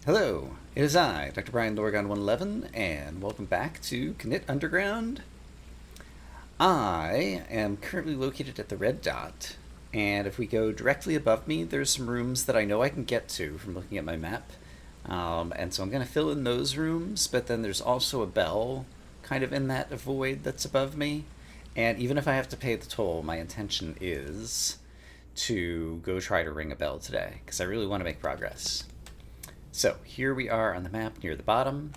Hello, it is I, Dr. Brian Lorgon 111, and welcome back to Knytt Underground. I am currently located at the red dot, and if we go directly above me, there's some rooms that I know I can get to from looking at my map. And so I'm going to fill in those rooms, but then there's also a bell kind of in that void that's above me. And even if I have to pay the toll, my intention is to go try to ring a bell today, because I really want to make progress. So here we are on the map near the bottom.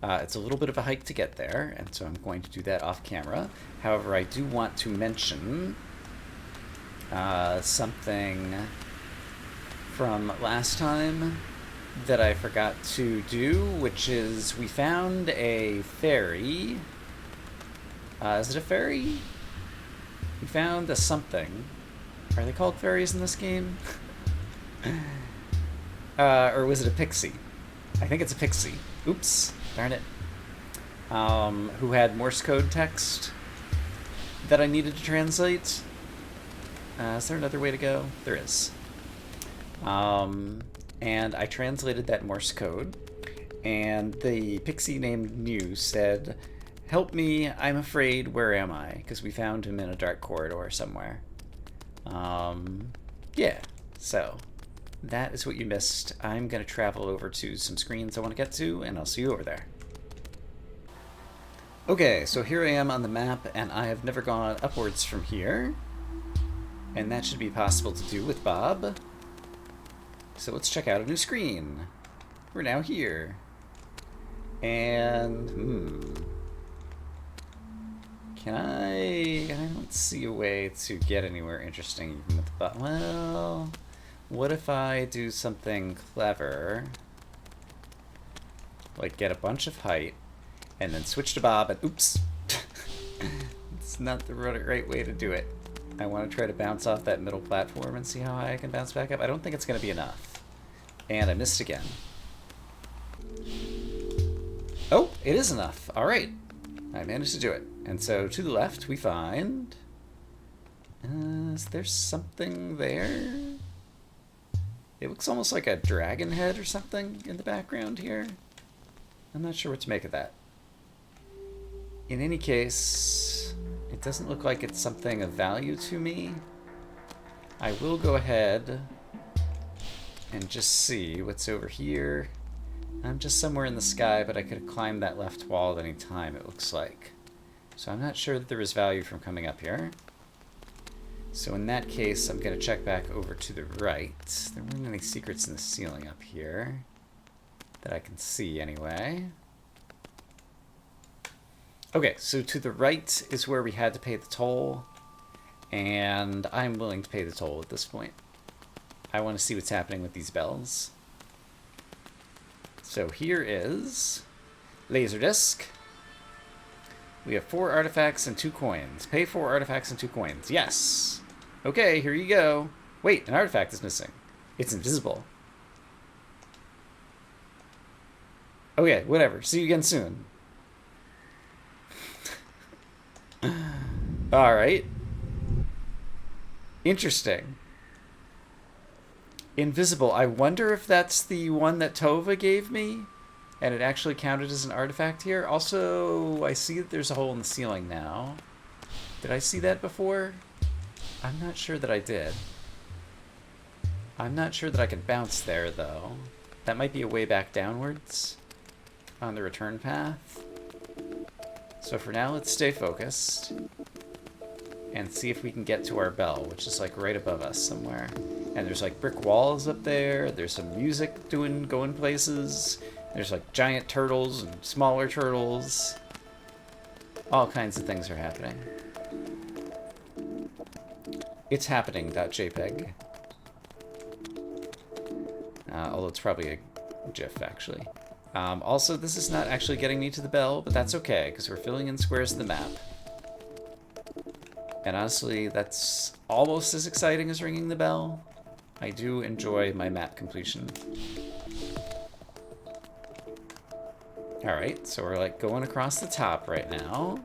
It's a little bit of a hike to get there, and so I'm going to do that off camera. However, I do want to mention something from last time that I forgot to do, which is we found a ferry. Is it a ferry? We found a something. Are they called ferries in this game? Or was it a pixie? I think it's a pixie. Oops, darn it. Who had Morse code text that I needed to translate. Is there another way to go? There is. And I translated that Morse code, and the pixie named New said, "Help me, I'm afraid, where am I?" Because we found him in a dark corridor somewhere. Yeah, so that is what you missed. I'm going to travel over to some screens I want to get to, and I'll see you over there. Okay, so here I am on the map, and I have never gone upwards from here. And that should be possible to do with Bob. So let's check out a new screen. We're now here. And, I don't see a way to get anywhere interesting even with Bob. Well, what if I do something clever? Like get a bunch of height, and then switch to Bob, and oops! It's not the right way to do it. I want to try to bounce off that middle platform and see how high I can bounce back up. I don't think it's going to be enough. And I missed again. Oh, it is enough. All right. I managed to do it. And so to the left, we find... is there something there? It looks almost like a dragon head or something in the background here. I'm not sure what to make of that. In any case, it doesn't look like it's something of value to me. I will go ahead and just see what's over here. I'm just somewhere in the sky, but I could climb that left wall at any time, it looks like. So I'm not sure that there is value from coming up here. So in that case, I'm going to check back over to the right. There weren't any secrets in the ceiling up here that I can see anyway. Okay, so to the right is where we had to pay the toll, and I'm willing to pay the toll at this point. I want to see what's happening with these bells. So here is Laserdisc. We have 4 artifacts and 2 coins. Pay 4 artifacts and 2 coins. Yes! Okay, here you go. Wait, an artifact is missing. It's invisible. Okay, whatever. See you again soon. Alright. Interesting. Invisible. I wonder if that's the one that Tova gave me, and it actually counted as an artifact here. Also, I see that there's a hole in the ceiling now. Did I see that before? I'm not sure that I did. I'm not sure that I could bounce there, though. That might be a way back downwards on the return path. So for now, let's stay focused and see if we can get to our bell, which is like right above us somewhere. And there's like brick walls up there. There's some music going places. There's like giant turtles and smaller turtles. All kinds of things are happening. It's happening.jpg. Although it's probably a GIF, actually. Also, this is not actually getting me to the bell, but that's okay, because we're filling in squares of the map. And honestly, that's almost as exciting as ringing the bell. I do enjoy my map completion. Alright, so we're like going across the top right now.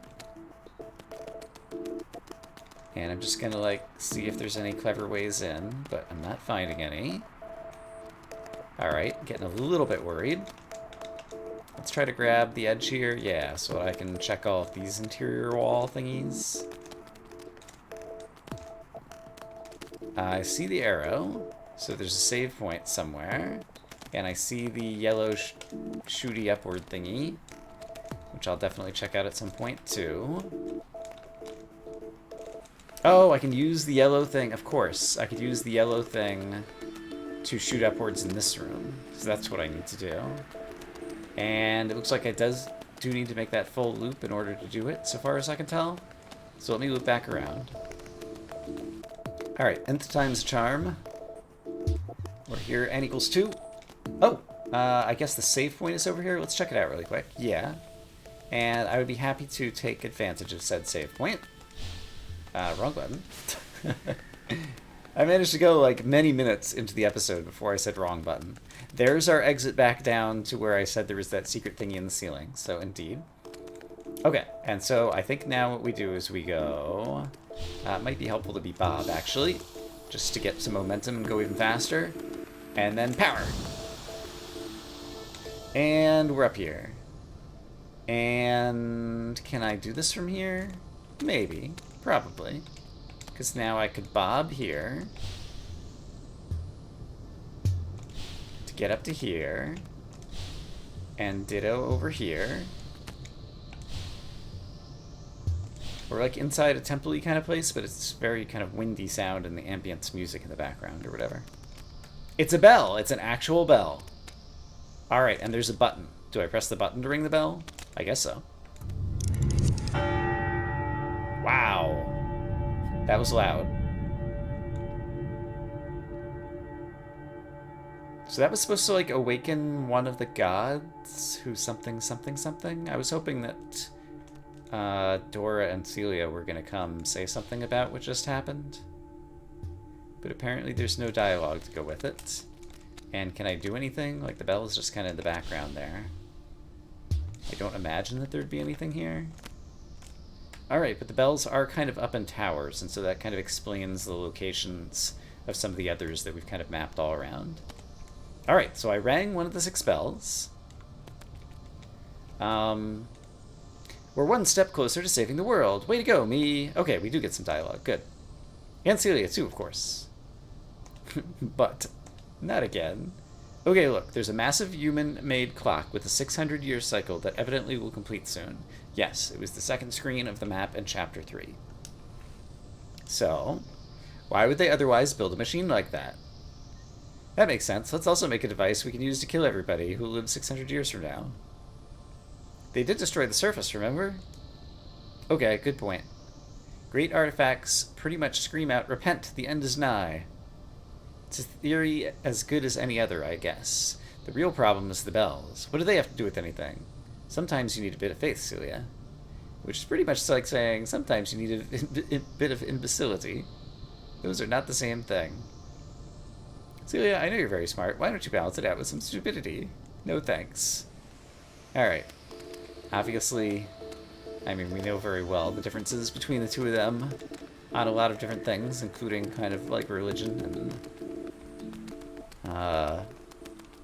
And I'm just gonna like see if there's any clever ways in, but I'm not finding any. Alright, getting a little bit worried. Let's try to grab the edge here. Yeah, so I can check all of these interior wall thingies. I see the arrow, so there's a save point somewhere. And I see the yellow shooty upward thingy, which I'll definitely check out at some point too. Oh, I can use the yellow thing. Of course, I could use the yellow thing to shoot upwards in this room. So that's what I need to do. And it looks like I do need to make that full loop in order to do it, so far as I can tell. So let me loop back around. Alright, nth time's a charm. We're here, n equals 2. Oh, I guess the save point is over here. Let's check it out really quick. Yeah. And I would be happy to take advantage of said save point. Wrong button. I managed to go like many minutes into the episode before I said wrong button. There's our exit back down to where I said there was that secret thingy in the ceiling. So indeed. Okay, and so I think now what we do is we go... it might be helpful to be Bob, actually. Just to get some momentum and go even faster. And then power. And we're up here. And can I do this from here? Maybe. Probably. Because now I could bob here. To get up to here. And ditto over here. We're like inside a temple-y kind of place, but it's very kind of windy sound and the ambience music in the background or whatever. It's a bell. It's an actual bell. Alright, and there's a button. Do I press the button to ring the bell? I guess so. Wow. That was loud. So that was supposed to, like, awaken one of the gods who something. I was hoping that Dora and Celia were going to come say something about what just happened. But apparently there's no dialogue to go with it. And can I do anything? Like, the bell is just kind of in the background there. I don't imagine that there'd be anything here. Alright, but the bells are kind of up in towers, and so that kind of explains the locations of some of the others that we've kind of mapped all around. Alright, so I rang one of the 6 bells. We're one step closer to saving the world. Way to go, me. Okay, we do get some dialogue. Good. And Celia, too, of course. But, not again. Okay, look, there's a massive human-made clock with a 600-year cycle that evidently will complete soon. Yes, it was the second screen of the map in Chapter 3. So, why would they otherwise build a machine like that? That makes sense. Let's also make a device we can use to kill everybody who lives 600 years from now. They did destroy the surface, remember? Okay, good point. Great artifacts pretty much scream out, "Repent, the end is nigh." It's a theory as good as any other, I guess. The real problem is the bells. What do they have to do with anything? Sometimes you need a bit of faith, Celia. Which is pretty much like saying, sometimes you need a bit of imbecility. Those are not the same thing. Celia, I know you're very smart. Why don't you balance it out with some stupidity? No thanks. Alright. Obviously, I mean, we know very well the differences between the two of them on a lot of different things, including kind of like religion and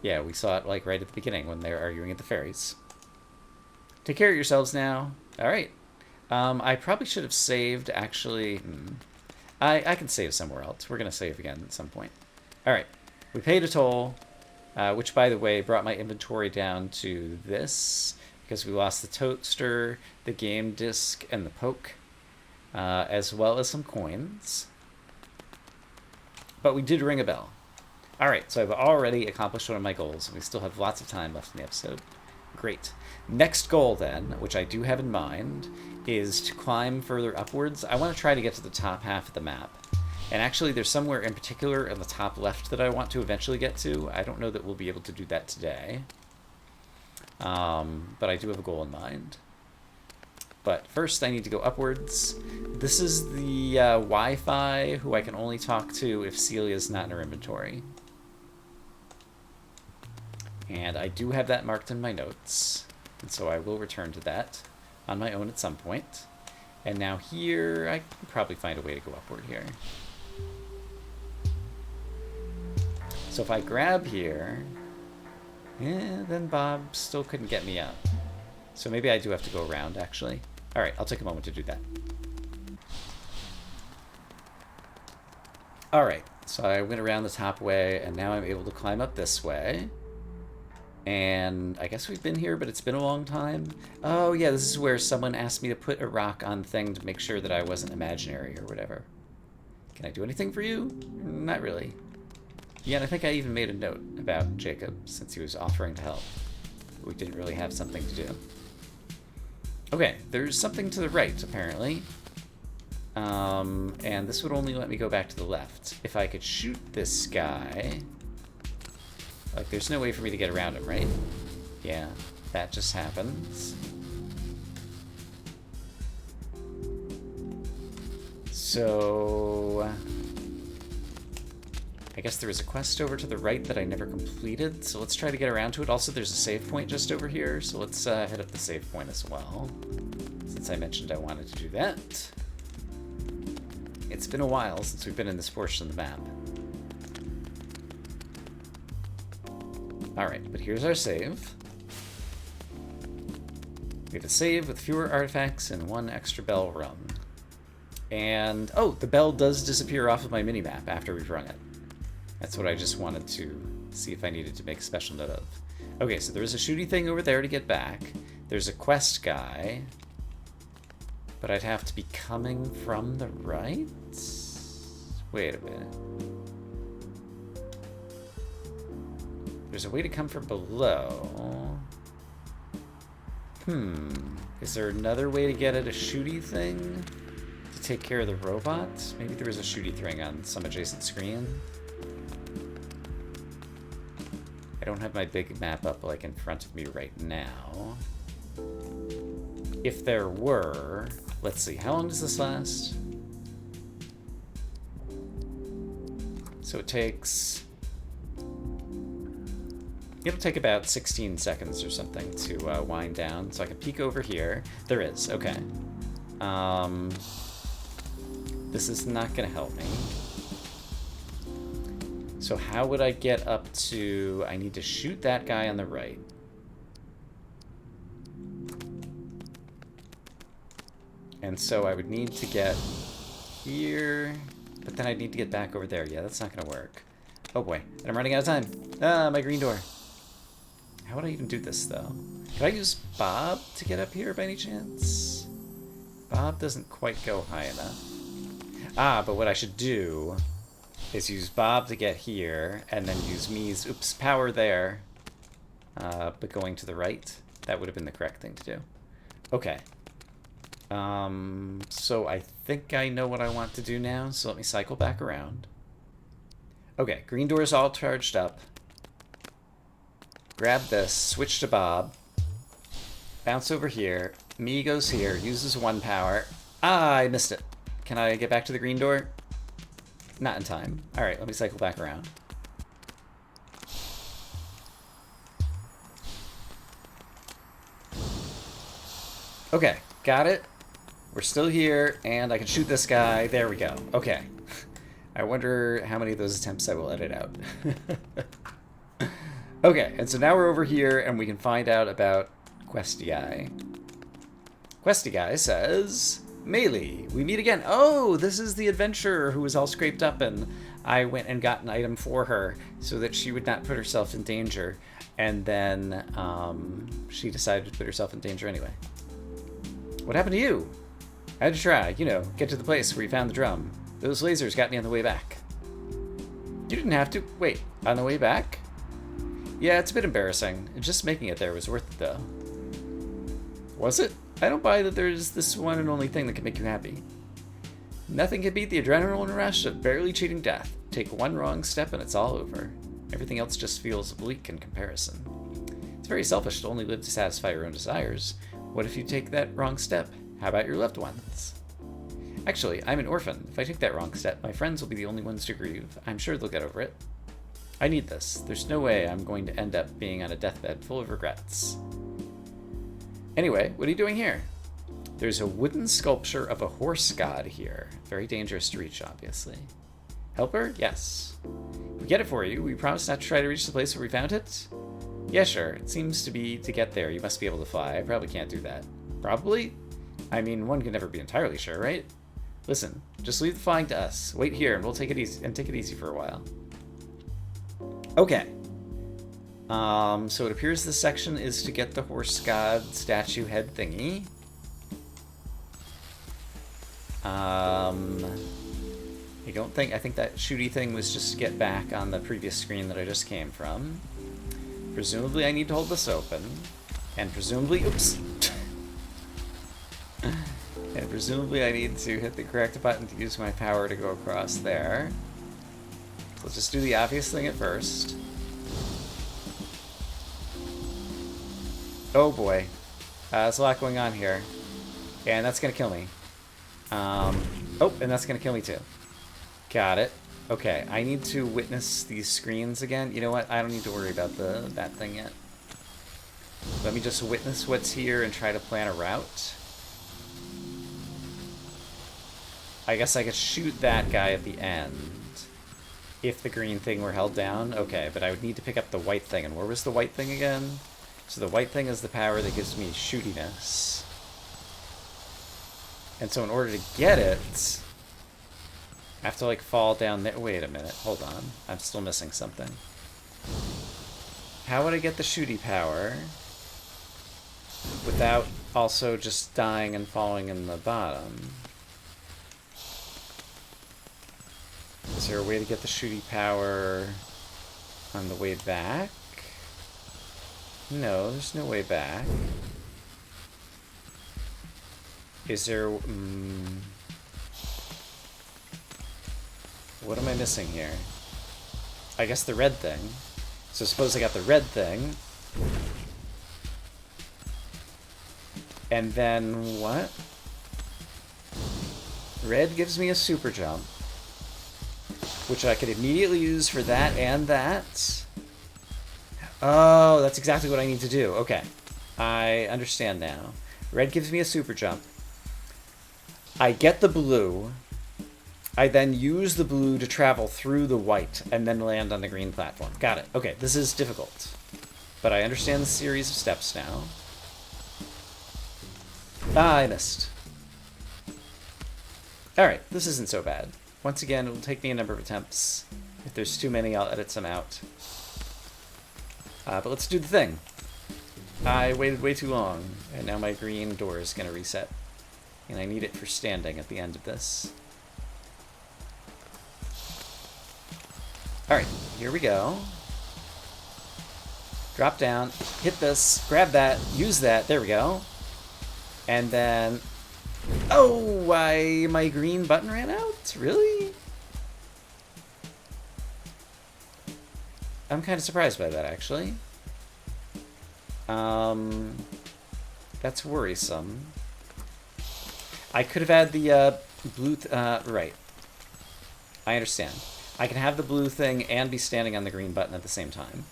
yeah, we saw it like right at the beginning when they were arguing at the ferries. Take care of yourselves now. Alright. I probably should have saved, actually. I can save somewhere else. We're going to save again at some point. Alright. We paid a toll, which, by the way, brought my inventory down to this, because we lost the toaster, the game disc, and the poke, as well as some coins. But we did ring a bell. Alright, so I've already accomplished one of my goals, and we still have lots of time left in the episode. Great. Next goal, then, which I do have in mind, is to climb further upwards. I want to try to get to the top half of the map. And actually, there's somewhere in particular in the top left that I want to eventually get to. I don't know that we'll be able to do that today. But I do have a goal in mind. But first, I need to go upwards. This is the Wi-Fi who I can only talk to if Celia's not in her inventory. And I do have that marked in my notes. And so I will return to that on my own at some point. And now here, I can probably find a way to go upward here. So if I grab here, Yeah, then Bob still couldn't get me up. So maybe I do have to go around, actually. Alright, I'll take a moment to do that. Alright, so I went around the top way, and now I'm able to climb up this way. And I guess we've been here, but it's been a long time. Oh, yeah, this is where someone asked me to put a rock on thing to make sure that I wasn't imaginary or whatever. Can I do anything for you? Not really. Yeah, and I think I even made a note about Jacob, since he was offering to help. We didn't really have something to do. Okay, there's something to the right, apparently. And this would only let me go back to the left. If I could shoot this guy... Like, there's no way for me to get around him, right? Yeah, that just happens. So... I guess there was a quest over to the right that I never completed, so let's try to get around to it. Also, there's a save point just over here, so let's hit up the save point as well, since I mentioned I wanted to do that. It's been a while since we've been in this portion of the map. Alright, but here's our save. We have a save with fewer artifacts and 1 extra bell rung. And, oh, the bell does disappear off of my minimap after we've rung it. That's what I just wanted to see if I needed to make a special note of. Okay, so there's a shooty thing over there to get back. There's a quest guy. But I'd have to be coming from the right? Wait a minute. There's a way to come from below. Is there another way to get at a shooty thing? To take care of the robot? Maybe there was a shooty thing on some adjacent screen. I don't have my big map up like in front of me right now. If there were... Let's see, how long does this last? So it takes... It'll take about 16 seconds or something to wind down. So I can peek over here. There is, okay. This is not gonna help me. So how would I get up to... I need to shoot that guy on the right. And so I would need to get here, but then I'd need to get back over there. Yeah, that's not gonna work. Oh boy, and I'm running out of time. Ah, my green door. How would I even do this, though? Could I use Bob to get up here by any chance? Bob doesn't quite go high enough. Ah, but what I should do is use Bob to get here, and then use me's, oops, power there, but going to the right. That would have been the correct thing to do. Okay. So I think I know what I want to do now, so let me cycle back around. Okay, green door is all charged up. Grab this, switch to Bob, bounce over here, me goes here, uses 1 power. Ah, I missed it. Can I get back to the green door? Not in time. Alright, let me cycle back around. Okay, got it. We're still here, and I can shoot this guy. There we go. Okay. I wonder how many of those attempts I will edit out. Okay, and so now we're over here, and we can find out about Questy Guy. Questy Guy says, Melee, we meet again. Oh, this is the adventurer who was all scraped up, and I went and got an item for her so that she would not put herself in danger. And then she decided to put herself in danger anyway. What happened to you? I had to try, you know, get to the place where you found the drum. Those lasers got me on the way back. You didn't have to. Wait, on the way back? Yeah, it's a bit embarrassing. Just making it there was worth it, though. Was it? I don't buy that there's this one and only thing that can make you happy. Nothing can beat the adrenaline rush of barely cheating death. Take one wrong step and it's all over. Everything else just feels bleak in comparison. It's very selfish to only live to satisfy your own desires. What if you take that wrong step? How about your loved ones? Actually, I'm an orphan. If I take that wrong step, my friends will be the only ones to grieve. I'm sure they'll get over it. I need this. There's no way I'm going to end up being on a deathbed full of regrets. Anyway, what are you doing here? There's a wooden sculpture of a horse god here. Very dangerous to reach, obviously. Help her? Yes. If we get it for you, we promise not to try to reach the place where we found it? Yeah, sure. It seems to be to get there. You must be able to fly. I probably can't do that. Probably? I mean, one can never be entirely sure, right? Listen, just leave the flying to us. Wait here, and we'll take it easy for a while. Okay. So it appears this section is to get the horse god statue head thingy. I think that shooty thing was just to get back on the previous screen that I just came from. Presumably I need to hold this open. And presumably, oops. And presumably I need to hit the correct button to use my power to go across there. So let's just do the obvious thing at first. Oh boy. There's a lot going on here. And that's gonna kill me. Oh, and that's gonna kill me too. Got it. Okay, I need to witness these screens again. You know what? I don't need to worry about that thing yet. Let me just witness what's here and try to plan a route. I guess I could shoot that guy at the end. If the green thing were held down. Okay, but I would need to pick up the white thing. And where was the white thing again? So the white thing is the power that gives me shootiness. And so in order to get it, I have to like fall down there. Wait a minute, hold on. I'm still missing something. How would I get the shooty power without also just dying and falling in the bottom? Is there a way to get the shooty power on the way back? No, there's no way back. Is there... what am I missing here? I guess the red thing. So suppose I got the red thing. And then what? Red gives me a super jump, which I could immediately use for that and that. Oh, that's exactly what I need to do. Okay. I understand now. Red gives me a super jump. I get the blue. I then use the blue to travel through the white and then land on the green platform. Got it. Okay, this is difficult. But I understand the series of steps now. Ah, I missed. Alright, this isn't so bad. Once again, it'll take me a number of attempts. If there's too many, I'll edit some out. But let's do the thing. I waited way too long, and now my green door is going to reset. And I need it for standing at the end of this. Alright, here we go. Drop down, hit this, grab that, use that, there we go. And then... oh, my green button ran out? Really? I'm kind of surprised by that, actually. That's worrisome. I could have had the blue... right. I understand. I can have the blue thing and be standing on the green button at the same time.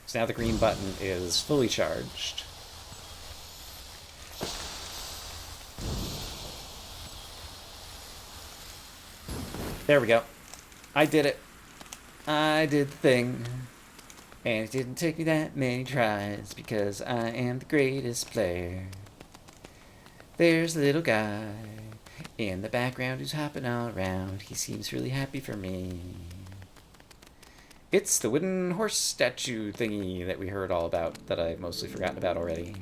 So now the green button is fully charged. There we go. I did it. I did the thing. And it didn't take me that many tries because I am the greatest player. There's a little guy in the background who's hopping all around. He seems really happy for me. It's the wooden horse statue thingy that we heard all about that I've mostly forgotten about already.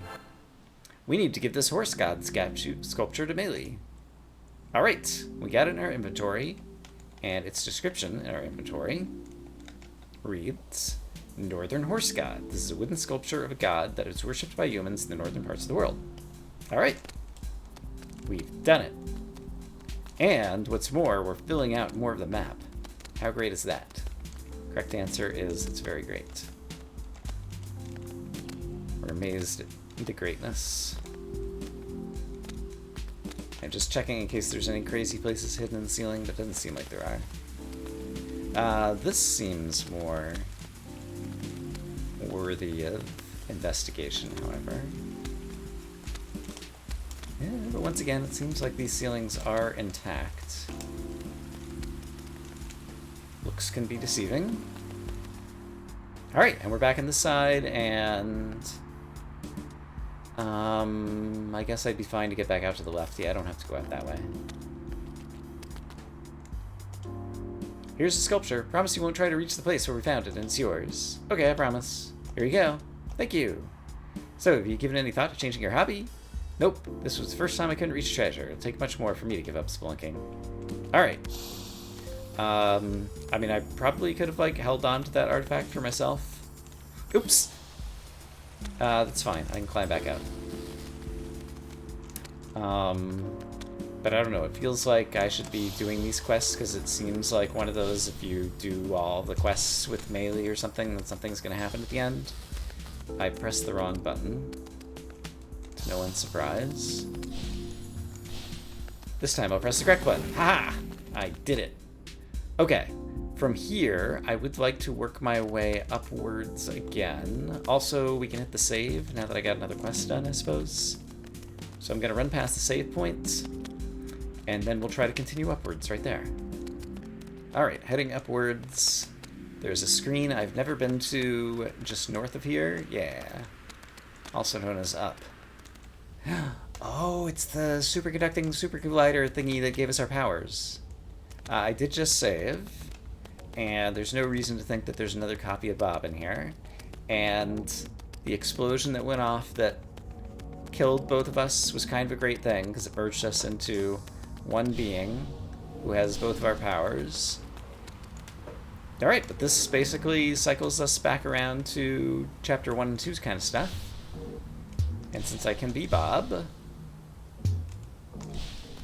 We need to give this horse god sculpture to Melee. Alright, we got it in our inventory, and its description in our inventory reads, Northern Horse God. This is a wooden sculpture of a god that is worshipped by humans in the northern parts of the world. Alright, we've done it. And what's more, we're filling out more of the map. How great is that? Correct answer is it's very great. We're amazed at the greatness. I'm just checking in case there's any crazy places hidden in the ceiling, but it doesn't seem like there are. This seems more worthy of investigation, however. Yeah, but once again, it seems like these ceilings are intact. Looks can be deceiving. Alright, and we're back on this side, and... I guess I'd be fine to get back out to the left. Yeah, I don't have to go out that way. Here's the sculpture. Promise you won't try to reach the place where we found it, and it's yours. Okay, I promise. Here you go. Thank you. So, have you given any thought to changing your hobby? Nope. This was the first time I couldn't reach a treasure. It'll take much more for me to give up spelunking. Alright. I mean, I probably could have, like, held on to that artifact for myself. Oops! That's fine. I can climb back out. But I don't know. It feels like I should be doing these quests, because it seems like one of those, if you do all the quests with melee or something, then something's going to happen at the end. I pressed the wrong button. To no one's surprise. This time I'll press the correct button. Ha! I did it. Okay. From here, I would like to work my way upwards again. Also, we can hit the save now that I got another quest done, I suppose. So I'm going to run past the save point, and then we'll try to continue upwards right there. Alright, heading upwards. There's a screen I've never been to just north of here. Yeah. Also known as up. Oh, it's the superconducting supercollider thingy that gave us our powers. I did just save. And there's no reason to think that there's another copy of Bob in here. And the explosion that went off that killed both of us was kind of a great thing, because it merged us into one being who has both of our powers. Alright, but this basically cycles us back around to Chapter 1 and 2's kind of stuff. And since I can be Bob,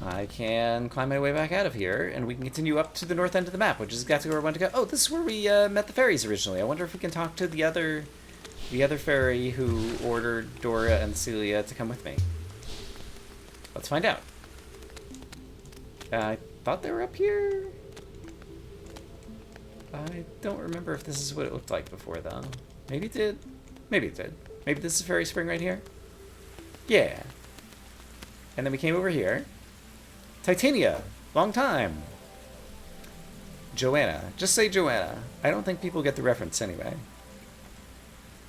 I can climb my way back out of here, and we can continue up to the north end of the map, which is exactly where I want to go. Oh, this is where we met the fairies originally. I wonder if we can talk to the other fairy who ordered Dora and Celia to come with me. Let's find out. I thought they were up here. I don't remember if this is what it looked like before, though. Maybe it did. Maybe it did. Maybe this is Fairy Spring right here? Yeah. And then we came over here. Titania! Long time! Joanna. Just say Joanna. I don't think people get the reference anyway.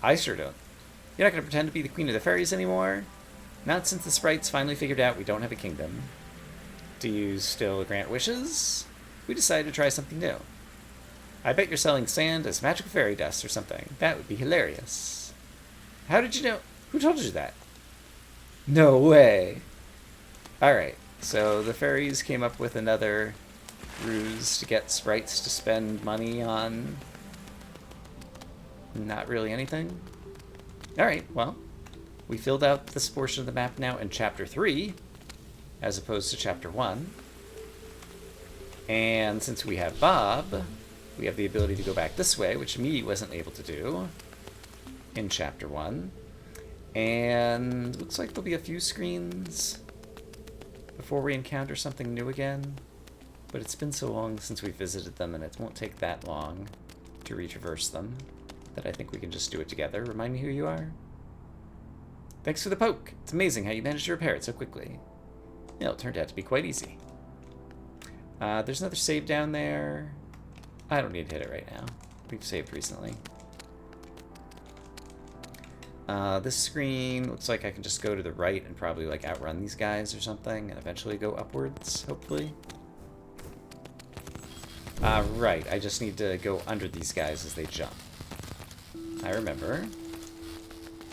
I sure don't. You're not going to pretend to be the queen of the fairies anymore? Not since the sprites finally figured out we don't have a kingdom. Do you still grant wishes? We decided to try something new. I bet you're selling sand as magical fairy dust or something. That would be hilarious. How did you know? Who told you that? No way. Alright, so the fairies came up with another ruse to get sprites to spend money on not really anything. Alright, well, we filled out this portion of the map now in Chapter 3, as opposed to Chapter 1. And since we have Bob, we have the ability to go back this way, which me wasn't able to do in Chapter 1. And looks like there'll be a few screens before we encounter something new again. But it's been so long since we visited them, and it won't take that long to retraverse them, that I think we can just do it together. Remind me who you are? Thanks for the poke. It's amazing how you managed to repair it so quickly. Yeah, it turned out to be quite easy. There's another save down there. I don't need to hit it right now. We've saved recently. This screen looks like I can just go to the right and probably like outrun these guys or something and eventually go upwards, hopefully. Right, I just need to go under these guys as they jump. I remember.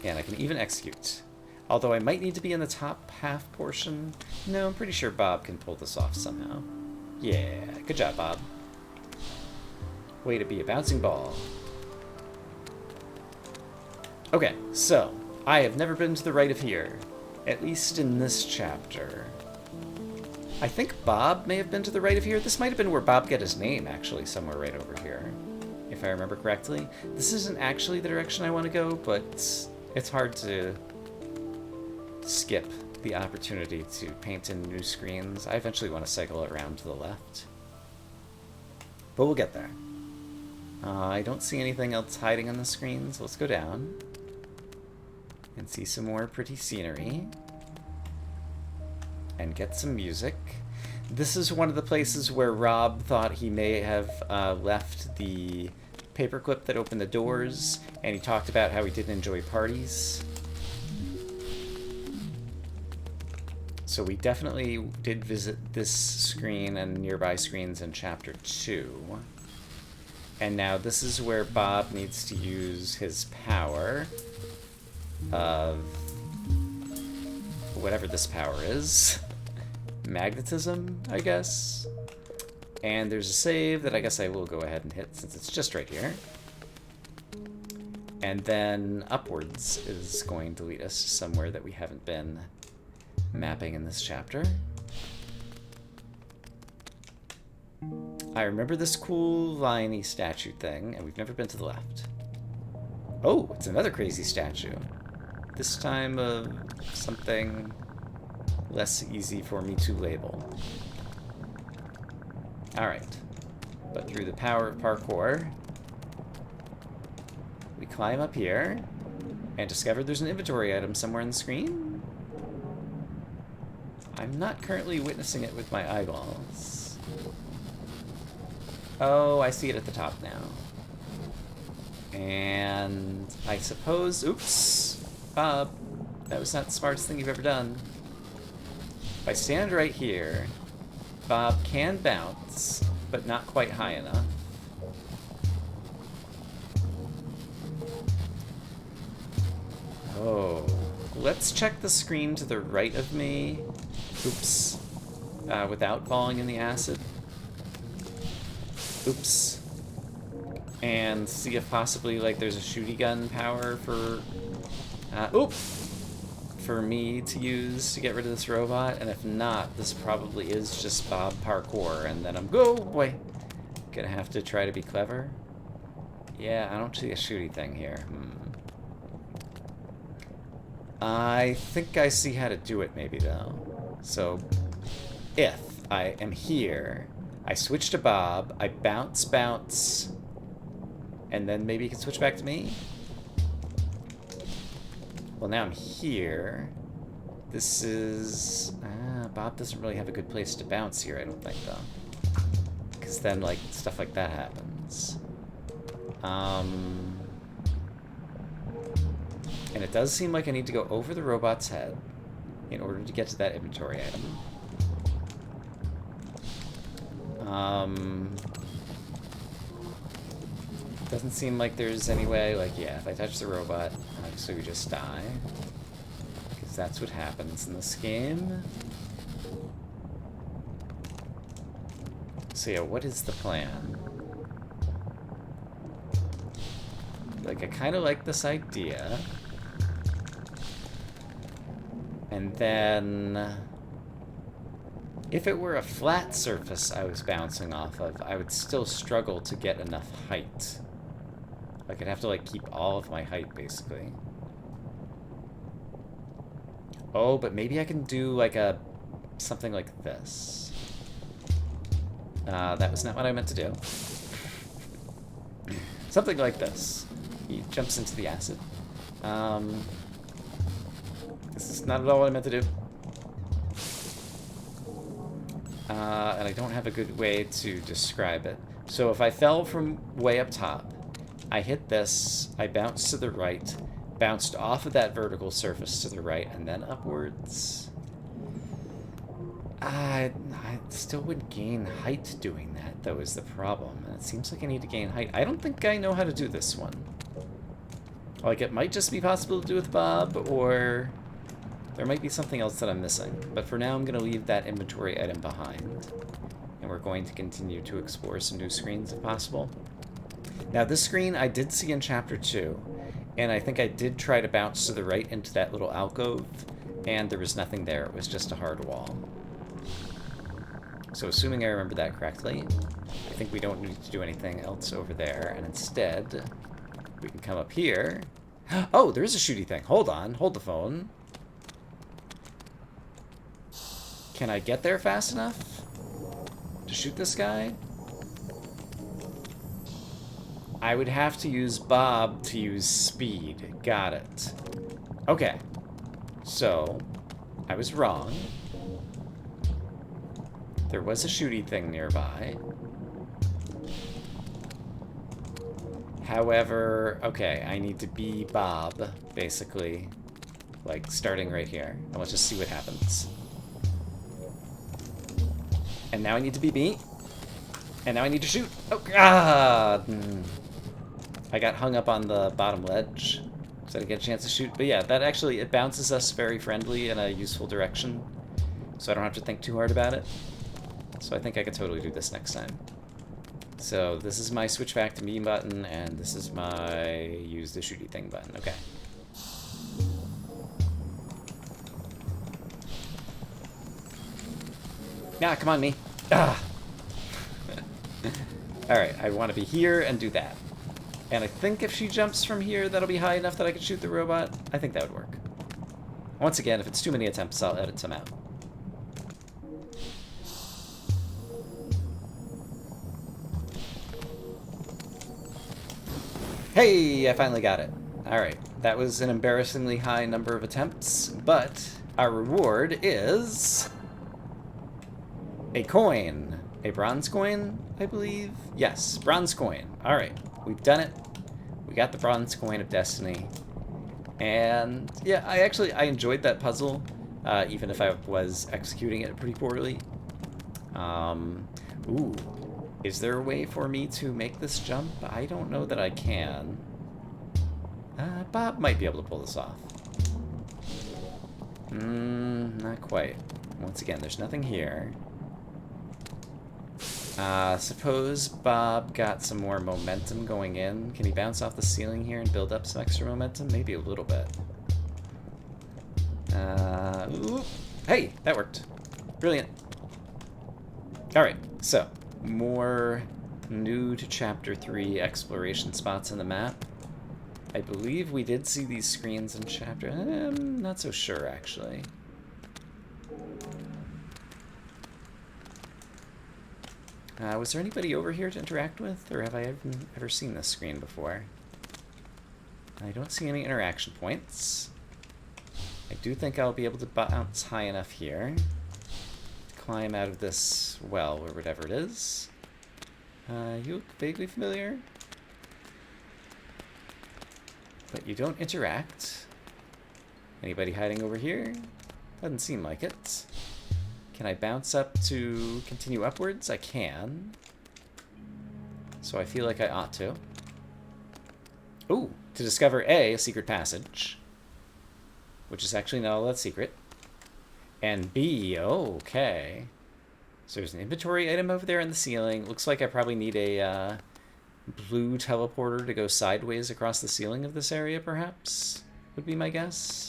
And I can even execute. Although I might need to be in the top half portion. No, I'm pretty sure Bob can pull this off somehow. Yeah, good job, Bob. Way to be a bouncing ball. Okay, so, I have never been to the right of here. At least in this chapter. I think Bob may have been to the right of here. This might have been where Bob got his name, actually, somewhere right over here. If I remember correctly. This isn't actually the direction I want to go, but it's hard to skip the opportunity to paint in new screens. I eventually want to cycle around to the left. But we'll get there. I don't see anything else hiding on the screen, so let's go down and see some more pretty scenery and get some music. This is one of the places where Rob thought he may have left the paperclip that opened the doors, and he talked about how he didn't enjoy parties. So we definitely did visit this screen and nearby screens in Chapter 2. And now this is where Bob needs to use his power of whatever this power is. Magnetism, I guess. And there's a save that I guess I will go ahead and hit since it's just right here. And then upwards is going to lead us to somewhere that we haven't been mapping in this chapter. I remember this cool viney statue thing, and we've never been to the left. Oh, it's another crazy statue. This time of something less easy for me to label. Alright. But through the power of parkour, we climb up here and discover there's an inventory item somewhere on the screen. I'm not currently witnessing it with my eyeballs. Oh, I see it at the top now. And I suppose... Oops! Bob, that was not the smartest thing you've ever done. If I stand right here, Bob can bounce, but not quite high enough. Oh. Let's check the screen to the right of me. Oops. Without falling in the acid. Oops. And see if possibly, like, there's a shooty gun power for... for me to use to get rid of this robot. And if not, this probably is just Bob parkour. And then I'm... Go away! Gonna have to try to be clever. Yeah, I don't see a shooty thing here. I think I see how to do it, maybe, though. So, if I am here, I switch to Bob, I bounce, and then maybe you can switch back to me? Well, now I'm here. This is... Bob doesn't really have a good place to bounce here, I don't think, though. Because then, like, stuff like that happens. And it does seem like I need to go over the robot's head in order to get to that inventory item. Doesn't seem like there's any way, like, yeah, if I touch the robot, obviously we just die. Because that's what happens in this game. So yeah, what is the plan? Like, I kind of like this idea. And then, if it were a flat surface I was bouncing off of, I would still struggle to get enough height. Like, I'd have to, like, keep all of my height, basically. Oh, but maybe I can do, like, something like this. That was not what I meant to do. Something like this. He jumps into the acid. This is not at all what I meant to do. And I don't have a good way to describe it. So if I fell from way up top, I hit this, I bounced to the right, bounced off of that vertical surface to the right, and then upwards. I still would gain height doing that, though, is the problem. And it seems like I need to gain height. I don't think I know how to do this one. Like, it might just be possible to do with Bob, or there might be something else that I'm missing. But for now, I'm going to leave that inventory item behind. And we're going to continue to explore some new screens if possible. Now, this screen I did see in Chapter 2. And I think I did try to bounce to the right into that little alcove. And there was nothing there. It was just a hard wall. So assuming I remember that correctly, I think we don't need to do anything else over there. And instead, we can come up here. Oh, there is a shooty thing. Hold on. Hold the phone. Can I get there fast enough to shoot this guy? I would have to use Bob to use speed. Got it. Okay. So, I was wrong. There was a shooty thing nearby. However, okay, I need to be Bob, basically. Like, starting right here. And let's just see what happens. And now I need to be me. And now I need to shoot. Oh, God! I got hung up on the bottom ledge, so I didn't get a chance to shoot. But yeah, that actually, it bounces us very friendly in a useful direction. So I don't have to think too hard about it. So I think I could totally do this next time. So this is my switch back to me button, and this is my use the shooty thing button. Okay. Nah, come on, me. Ah! Alright, I want to be here and do that. And I think if she jumps from here, that'll be high enough that I can shoot the robot. I think that would work. Once again, if it's too many attempts, I'll edit some out. Hey, I finally got it. Alright, that was an embarrassingly high number of attempts, but our reward is a coin. A bronze coin, I believe? Yes, bronze coin. Alright, we've done it. We got the bronze coin of destiny. And yeah, I enjoyed that puzzle, even if I was executing it pretty poorly. Ooh. Is there a way for me to make this jump? I don't know that I can. Bob might be able to pull this off. Not quite. Once again, there's nothing here. Suppose Bob got some more momentum going in. Can he bounce off the ceiling here and build up some extra momentum? Maybe a little bit. Ooh. Hey, that worked. Brilliant. Alright, so more new to Chapter 3 exploration spots in the map. I believe we did see these screens in Chapter... I'm not so sure, actually. Was there anybody over here to interact with, or have I ever seen this screen before? I don't see any interaction points. I do think I'll be able to bounce high enough here. Climb out of this well, or whatever it is. You look vaguely familiar. But you don't interact. Anybody hiding over here? Doesn't seem like it. Can I bounce up to continue upwards? I can. So I feel like I ought to. Ooh, to discover A, a secret passage. Which is actually not all that secret. And B, okay. So there's an inventory item over there in the ceiling. Looks like I probably need a blue teleporter to go sideways across the ceiling of this area, perhaps? Would be my guess.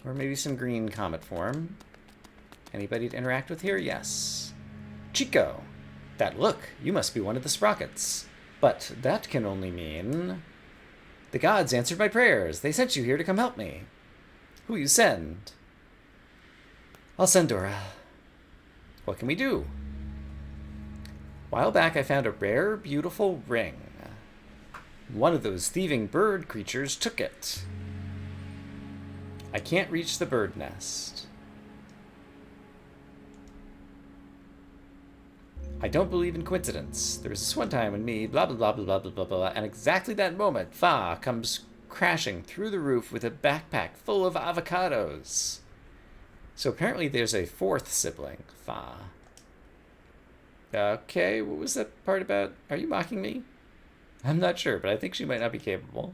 Or maybe some green comet form. Anybody to interact with here? Yes. Chico! That look! You must be one of the sprockets. But that can only mean... The gods answered my prayers. They sent you here to come help me. Who you send? I'll send Dora. What can we do? A while back I found a rare, beautiful ring. One of those thieving bird creatures took it. I can't reach the bird nest. I don't believe in coincidence. There was this one time when me, blah, blah, blah, blah, blah, blah, blah, blah, and exactly that moment, Fa comes crashing through the roof with a backpack full of avocados. So apparently there's a fourth sibling, Fa. Okay, what was that part about? Are you mocking me? I'm not sure, but I think she might not be capable.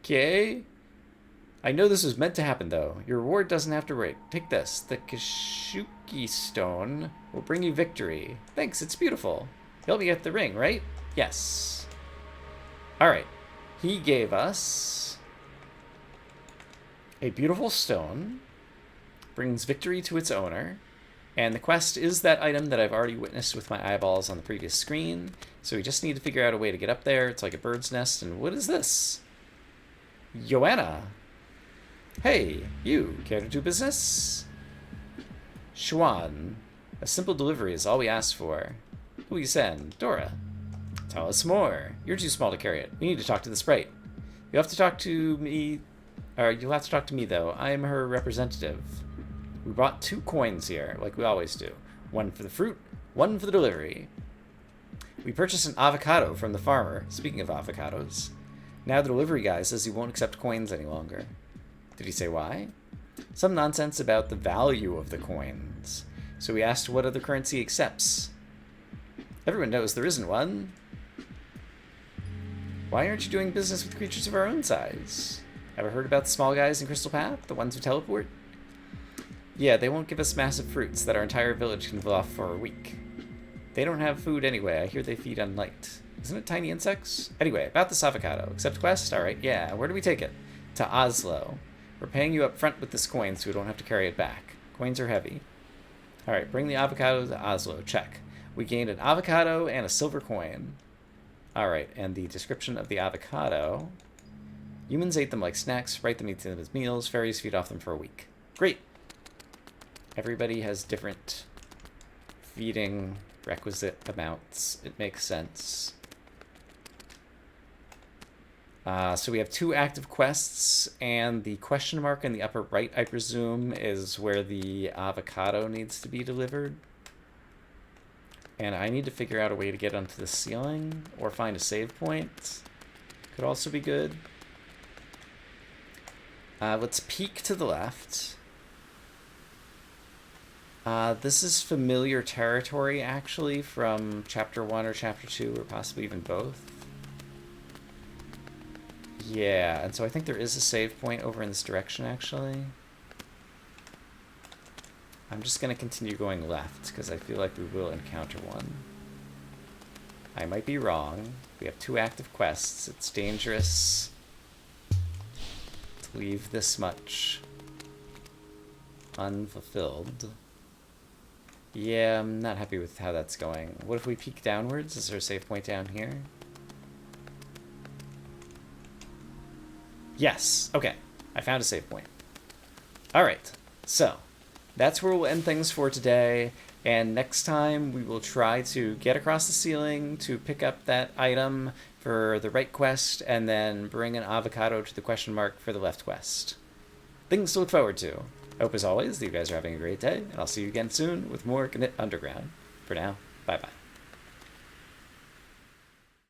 Okay. I know this was meant to happen, though. Your reward doesn't have to wait. Take this. The Kashuki Stone will bring you victory. Thanks, it's beautiful. Help me get the ring, right? Yes. Alright. He gave us a beautiful stone. Brings victory to its owner. And the quest is that item that I've already witnessed with my eyeballs on the previous screen. So we just need to figure out a way to get up there. It's like a bird's nest. And what is this? Joanna. Hey, you, care to do business? Xuan, a simple delivery is all we ask for. Who you send? Dora. Tell us more. You're too small to carry it. We need to talk to the sprite. You'll have to talk to me, though. I am her representative. We brought 2 coins here, like we always do. One for the fruit, one for the delivery. We purchased an avocado from the farmer. Speaking of avocados. Now the delivery guy says he won't accept coins any longer. Did he say why? Some nonsense about the value of the coins. So we asked what other currency accepts. Everyone knows there isn't one. Why aren't you doing business with creatures of our own size? Ever heard about the small guys in Crystal Path? The ones who teleport? Yeah, they won't give us massive fruits that our entire village can live off for a week. They don't have food anyway. I hear they feed on light. Isn't it tiny insects? Anyway, about this avocado. Accept quest? Alright, yeah. Where do we take it? To Oslo. We're paying you up front with this coin so we don't have to carry it back. Coins are heavy. Alright, bring the avocado to Oslo. Check. We gained an avocado and a silver coin. Alright, and the description of the avocado. Humans ate them like snacks, right them eat them as meals, fairies feed off them for a week. Great! Everybody has different feeding requisite amounts. It makes sense. So we have 2 active quests, and the question mark in the upper right, I presume, is where the avocado needs to be delivered. And I need to figure out a way to get onto the ceiling, or find a save point. Could also be good. Let's peek to the left. This is familiar territory, actually, from Chapter 1 or Chapter 2, or possibly even both. Yeah, and so I think there is a save point over in this direction, actually. I'm just going to continue going left, because I feel like we will encounter one. I might be wrong. We have 2 active quests. It's dangerous to leave this much unfulfilled. Yeah, I'm not happy with how that's going. What if we peek downwards? Is there a save point down here? Yes. Okay. I found a save point. Alright. So, that's where we'll end things for today. And next time, we will try to get across the ceiling to pick up that item for the right quest, and then bring an avocado to the question mark for the left quest. Things to look forward to. Hope, as always, that you guys are having a great day, and I'll see you again soon with more Knytt Underground. For now, bye-bye.